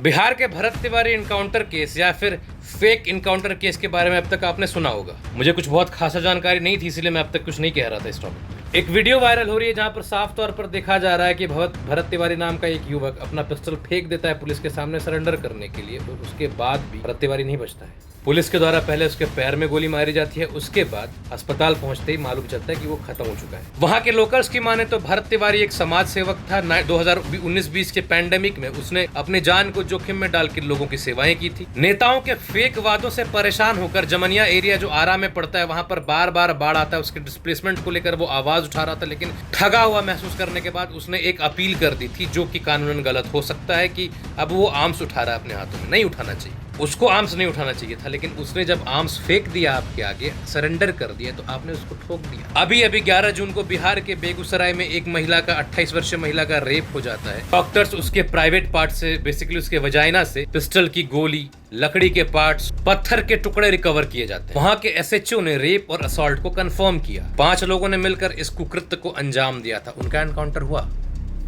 बिहार के Bharat Tiwari encounter case या फिर फेक इनकाउंटर केस के बारे में अब तक आपने सुना होगा। मुझे कुछ बहुत खासा जानकारी नहीं थी, इसलिए मैं अब तक कुछ नहीं कह रहा था इस टॉपिक पे। एक वीडियो वायरल हो रही है जहां पर साफ तौर पर देखा जा रहा है कि भरत तिवारी नाम का एक युवक अपना पिस्टल फेंक देता है पुलिस के सामने सरेंडर करने के लिए, और उसके बाद भी भरत तिवारी नहीं बचता है। पुलिस के द्वारा पहले उसके पैर में गोली मारी जाती है, उसके बाद अस्पताल पहुंचते ही मालूम चलता है कि वो खत्म हो चुका है। वहां के लोकल्स की माने तो भरत तिवारी एक समाज सेवक था। 2019-20 के पैंडेमिक में उसने अपनी जान को जोखिम में डाल के लोगों की सेवाएं की थी। नेताओं के फेक वादों से परेशान होकर जमनिया एरिया जो आरा में पड़ता है, वहां पर बार बार बाढ़ आता है। उसके डिस्प्लेसमेंट को लेकर वो आवाज उठा रहा था, लेकिन ठगा हुआ महसूस करने के बाद उसने एक अपील कर दी थी, जो कि कानूनन गलत हो सकता है कि अब वो आर्म्स उठा रहा है अपने हाथों में। नहीं उठाना चाहिए, उसको आर्म्स नहीं उठाना चाहिए था, लेकिन उसने जब आर्म्स फेंक दिया आपके आगे, सरेंडर कर दिया, तो आपने उसको ठोक दिया। अभी 11 जून को बिहार के बेगूसराय में एक महिला का 28 वर्षीय महिला का रेप हो जाता है। डॉक्टर्स उसके प्राइवेट पार्ट से, बेसिकली उसके वजाइना से पिस्टल की गोली, लकड़ी के पार्ट्स, पत्थर के टुकड़े रिकवर किए जाते हैं। वहां के एसएचओ ने रेप और असॉल्ट को कंफर्म किया। 5 लोगों ने मिलकर इस कुकृत्य को अंजाम दिया था। उनका एनकाउंटर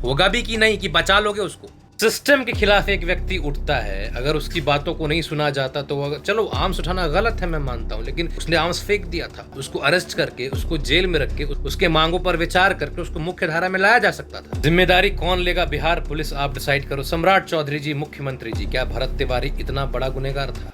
होगा भी कि नहीं, कि बचा लोगे उसको? सिस्टम के खिलाफ एक व्यक्ति उठता है, अगर उसकी बातों को नहीं सुना जाता तो चलो आर्म्स उठाना गलत है, मैं मानता हूं, लेकिन उसने आर्म्स फेंक दिया था। उसको अरेस्ट करके, उसको जेल में रख के, उसके मांगों पर विचार करके उसको मुख्य धारा में लाया जा सकता था। जिम्मेदारी कौन लेगा? बिहार पुलिस, आप डिसाइड करो। सम्राट चौधरी जी, मुख्यमंत्री जी, क्या भरत तिवारी इतना बड़ा गुनहगार था?